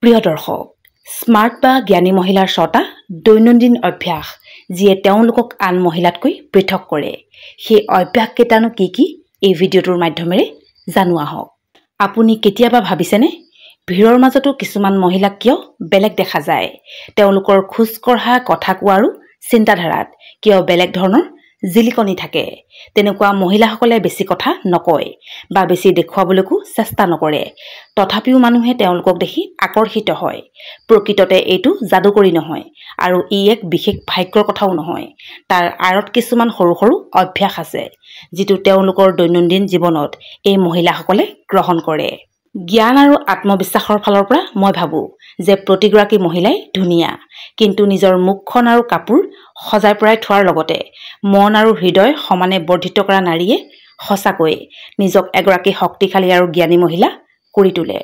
প্ৰিয় দৰ্শক, স্মাৰ্ট বা জ্ঞানী মহিলাৰ 6টা দৈনন্দিন অভ্যাস যিয়ে তেওঁলোকক আন মহিলাতকৈ পৃথক কৰে। সেই অভ্যাসকেইটানো কি এই ভিডিঅ'টোৰ মাধ্যমেৰে জানো আহক। আপুনি কেতিয়াবা ভাবিছেনে ভিৰৰ মাজতো কিছুমান মহিলাক কিয় বেলেগ দেখা যায়? তেওঁলোকৰ খোজ কঢ়া, কথা কোৱা আৰু চিন্তাধাৰাত কিয় বেলেগ ধৰণৰ জিলিকনি থাকে? তেনেকুৱা মহিলাসকলে বেছি কথা নকয় বা বেছি দেখুৱাবলৈকো চেষ্টা নকৰে, তথাপিও মানুহে তেওঁলোকক দেখি আকৰ্ষিত হয়। প্ৰকৃততে এইটো যাদুকৰী নহয় আৰু ই এক বিশেষ ভাগ্যৰ কথাও নহয়। তাৰ আঁৰত কিছুমান সৰু সৰু অভ্যাস আছে যিটো তেওঁলোকৰ দৈনন্দিন জীৱনত এই মহিলাসকলে গ্ৰহণ কৰে। জ্ঞান আৰু আত্মবিশ্বাসৰ ফালৰ পৰা মই ভাবোঁ যে প্ৰতিগৰাকী মহিলাই ধুনীয়া, কিন্তু নিজৰ মুখখন আৰু কাপোৰ সজাই পৰাই থোৱাৰ লগতে মন আৰু হৃদয় সমানে বৰ্ধিত কৰা নাৰীয়ে সঁচাকৈ নিজক এগৰাকী শক্তিশালী আৰু জ্ঞানী মহিলা কৰি তোলে।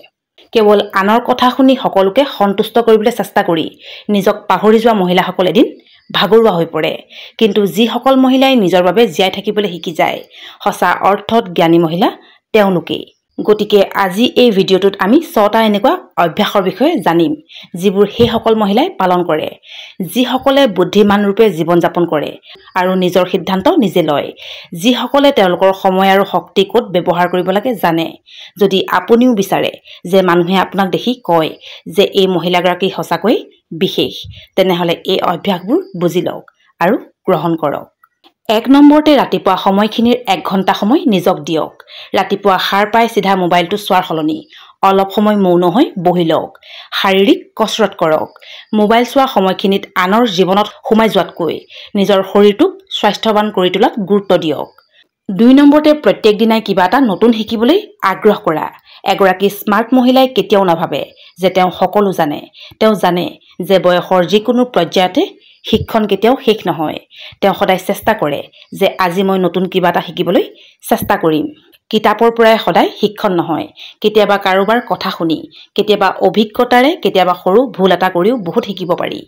কেৱল আনৰ কথা শুনি সকলোকে সন্তুষ্ট কৰিবলৈ চেষ্টা কৰি নিজক পাহৰি যোৱা মহিলাসকল এদিন ভাগৰুৱা হৈ পৰে। কিন্তু যিসকল মহিলাই নিজৰ বাবে জীয়াই থাকিবলৈ শিকি যায়, সঁচা অৰ্থত জ্ঞানী মহিলা তেওঁলোকেই। গতিকে আজি এই ভিডিঅ'টোত আমি 6টা এনেকুৱা অভ্যাসৰ বিষয়ে জানিম যিবোৰ সেইসকল মহিলাই পালন কৰে, যিসকলে বুদ্ধিমান ৰূপে জীৱন যাপন কৰে আৰু নিজৰ সিদ্ধান্ত নিজে লয়, যিসকলে তেওঁলোকৰ সময় আৰু শক্তি ক'ত ব্যৱহাৰ কৰিব লাগে জানে। যদি আপুনিও বিচাৰে যে মানুহে আপোনাক দেখি কয় যে এই মহিলাগৰাকী সঁচাকৈ বিশেষ, তেনেহ'লে এই অভ্যাসবোৰ বুজি লওক আৰু গ্ৰহণ কৰক। 1 নম্বৰতে ৰাতিপুৱা সময়খিনিৰ 1 ঘণ্টা সময় নিজক দিয়ক। ৰাতিপুৱা সাৰ পাই চিধা মোবাইলটো চোৱাৰ সলনি অলপ সময় মৌন হৈ বহি লওক। শাৰীৰিক কচৰৎ কৰক। মোবাইল চোৱা সময়খিনিত আনৰ জীৱনত সোমাই যোৱাতকৈ নিজৰ শৰীৰটোক স্বাস্থ্যৱান কৰি তোলাত গুৰুত্ব দিয়ক। 2 নম্বৰতে প্ৰত্যেক দিনাই কিবা এটা নতুন শিকিবলৈ আগ্ৰহ কৰা। এগৰাকী স্মাৰ্ট মহিলাই কেতিয়াও নাভাবে যে তেওঁ সকলো জানে। তেওঁ জানে যে বয়সৰ যিকোনো পৰ্যায়তে শিক্ষণ কেতিয়াও শেষ নহয়। তেওঁ সদায় চেষ্টা কৰে যে আজি মই নতুন কিবা এটা শিকিবলৈ চেষ্টা কৰিম। কিতাপৰ পৰাই সদায় শিক্ষণ নহয়, কেতিয়াবা কাৰোবাৰ কথা শুনি, কেতিয়াবা অভিজ্ঞতাৰে, কেতিয়াবা সৰু ভুল এটা কৰিও বহুত শিকিব পাৰি।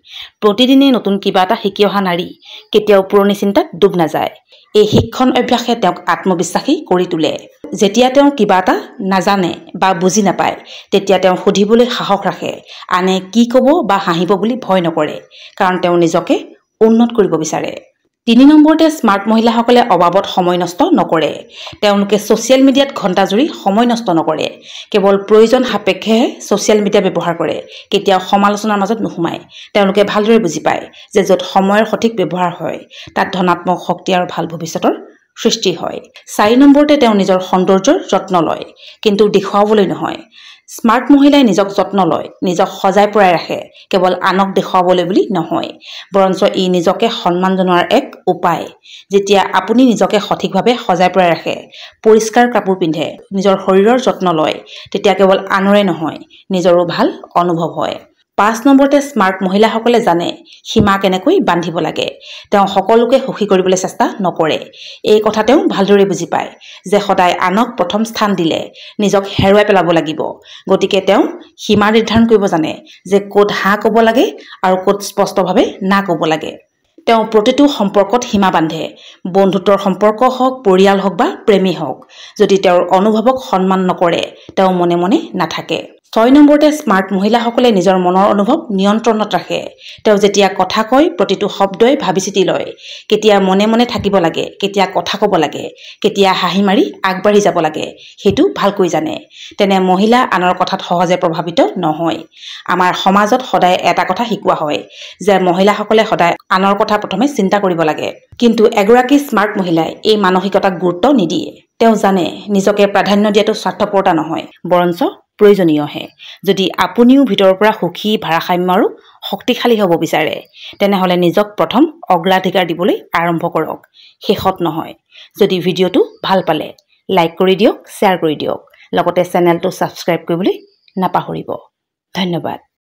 প্ৰতিদিনেই নতুন কিবা এটা শিকি অহা নাৰী কেতিয়াও পুৰণি চিন্তাত ডুব নাযায়। এই শিক্ষণ অভ্যাসে তেওঁক আত্মবিশ্বাসী কৰি তোলে। যেতিয়া তেওঁ কিবা এটা নাজানে বা বুজি নাপায়, তেতিয়া তেওঁ সুধিবলৈ সাহস ৰাখে। আনে কি ক'ব বা হাঁহিব বুলি ভয় নকৰে, কাৰণ তেওঁ নিজকে উন্নত কৰিব বিচাৰে। 3 নম্বৰতে স্মাৰ্ট মহিলাসকলে অবাবত সময় নষ্ট নকৰে। তেওঁলোকে ছ'চিয়েল মিডিয়াত ঘণ্টাজুৰি সময় নষ্ট নকৰে। কেৱল প্ৰয়োজন সাপেক্ষেহে ছ'চিয়েল মিডিয়া ব্যৱহাৰ কৰে, কেতিয়াও সমালোচনাৰ মাজত নোসোমায়। তেওঁলোকে ভালদৰে বুজি পায় যে য'ত সময়ৰ সঠিক ব্যৱহাৰ হয়, তাত ধনাত্মক শক্তি আৰু ভাল ভৱিষ্যতৰ সৃষ্টি হয়। 4 নম্বৰতে তেওঁ নিজৰ সৌন্দৰ্যৰ যত্ন লয়, কিন্তু দেখুৱাবলৈ নহয়। স্মাৰ্ট মহিলাই নিজক যত্ন লয়, নিজক সজাই পৰাই ৰাখে, কেৱল আনক দেখুৱাবলৈ বুলি নহয়, বৰঞ্চ ই নিজকে সন্মান জনোৱাৰ এক উপায়। যেতিয়া আপুনি নিজকে সঠিকভাৱে সজাই পৰাই ৰাখে, পৰিষ্কাৰ কাপোৰ পিন্ধে, নিজৰ শৰীৰৰ যত্ন লয়, তেতিয়া কেৱল আনৰে নহয়, নিজৰো ভাল অনুভৱ হয়। 5 নম্বৰতে স্মাৰ্ট মহিলাসকলে জানে সীমা কেনেকৈ বান্ধিব লাগে। তেওঁ সকলোকে সুখী কৰিবলৈ চেষ্টা নকৰে। এই কথা তেওঁ ভালদৰে বুজি পায় যে সদায় আনক প্ৰথম স্থান দিলে নিজক হেৰুৱাই পেলাব লাগিব। গতিকে তেওঁ সীমা নিৰ্ধাৰণ কৰিব জানে যে ক'ত হাঁ ক'ব লাগে আৰু ক'ত স্পষ্টভাৱে না ক'ব লাগে। তেওঁ প্ৰতিটো সম্পৰ্কত সীমা বান্ধে, বন্ধুত্বৰ সম্পৰ্ক হওক, পৰিয়াল হওক বা প্ৰেমেই হওক। যদি তেওঁৰ অনুভৱক সন্মান নকৰে, তেওঁ মনে মনে নাথাকে। 6 নম্বৰতে স্মাৰ্ট মহিলাসকলে নিজৰ মনৰ অনুভৱ নিয়ন্ত্ৰণত ৰাখে। তেওঁ যেতিয়া কথা কয়, প্ৰতিটো শব্দই ভাবি চিতি লয়। কেতিয়া মনে মনে থাকিব লাগে, কেতিয়া কথা ক'ব লাগে, কেতিয়া হাঁহি মাৰি আগবাঢ়ি যাব লাগে, সেইটো ভালকৈ জানে। তেনে মহিলা আনৰ কথাত সহজে প্ৰভাৱিত নহয়। আমাৰ সমাজত সদায় এটা কথা শিকোৱা হয় যে মহিলাসকলে সদায় আনৰ কথা প্ৰথমে চিন্তা কৰিব লাগে। কিন্তু এগৰাকী স্মাৰ্ট মহিলাই এই মানসিকতাক গুৰুত্ব নিদিয়ে। তেওঁ জানে নিজকে প্ৰাধান্য দিয়াটো স্বাৰ্থপৰতা নহয়, বৰঞ্চ প্ৰয়োজনীয়হে। যদি আপুনিও ভিতৰৰ পৰা সুখী, ভাৰসাম্য আৰু শক্তিশালী হ'ব বিচাৰে, তেনেহ'লে নিজক প্ৰথম অগ্ৰাধিকাৰ দিবলৈ আৰম্ভ কৰক, শেষত নহয়। যদি ভিডিঅ'টো ভাল পালে লাইক কৰি দিয়ক, শ্বেয়াৰ কৰি দিয়ক, লগতে চেনেলটো ছাবস্ক্ৰাইব কৰিবলৈ নাপাহৰিব। ধন্যবাদ।